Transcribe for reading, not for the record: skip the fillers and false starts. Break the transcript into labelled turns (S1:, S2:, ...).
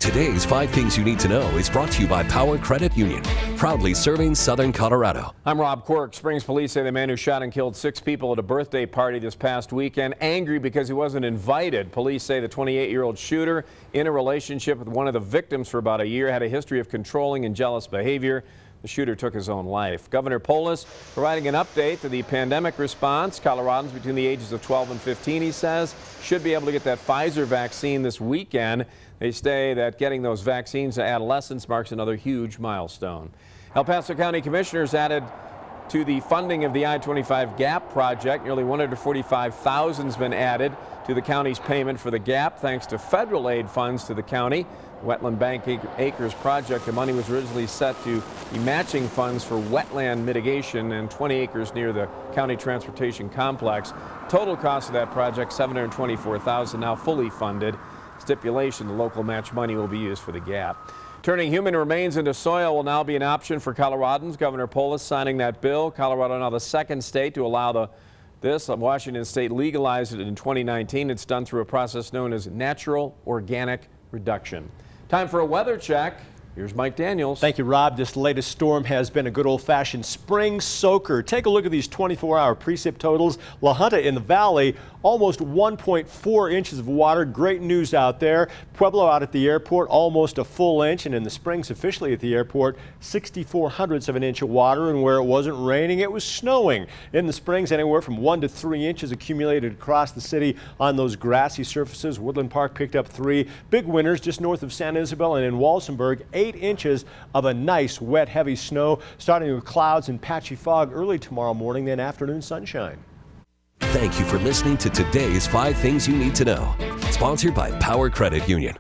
S1: Today's 5 Things You Need to Know is brought to you by Power Credit Union, proudly serving Southern Colorado.
S2: I'm Rob Quirk. Springs police say the man who shot and killed 6 people at a birthday party this past weekend, angry because he wasn't invited. Police say the 28-year-old shooter, in a relationship with one of the victims for about a year, had a history of controlling and jealous behavior. The shooter took his own life. Governor Polis providing an update to the pandemic response. Coloradans between the ages of 12 and 15, he says, should be able to get that Pfizer vaccine this weekend. They say that getting those vaccines to adolescents marks another huge milestone. El Paso County commissioners added to the funding of the I-25 GAP project. Nearly $145,000 has been added to the county's payment for the GAP thanks to federal aid funds to the county. Wetland Bank Acres project, the money was originally set to be matching funds for wetland mitigation and 20 acres near the county transportation complex. Total cost of that project, $724,000, now fully funded. Stipulation, the local match money will be used for the GAP. Turning human remains into soil will now be an option for Coloradans. Governor Polis signing that bill. Colorado now the second state to allow this. Washington state legalized it in 2019. It's done through a process known as natural organic reduction. Time for a weather check. Here's Mike Daniels.
S3: Thank you, Rob. This latest storm has been a good old-fashioned spring soaker. Take a look at these 24-hour precip totals. La Junta in the valley, almost 1.4 inches of water. Great news out there. Pueblo out at the airport, almost a full inch. And in the Springs, officially at the airport, 0.64 of an inch of water. And where it wasn't raining, it was snowing. In the Springs, anywhere from 1 to 3 inches accumulated across the city on those grassy surfaces. Woodland Park picked up 3. Big winners just north of San Isabel and in Walsenburg, 8 inches of a nice, wet, heavy snow, starting with clouds and patchy fog early tomorrow morning, then afternoon sunshine.
S1: Thank you for listening to today's 5 Things You Need to Know, sponsored by Power Credit Union.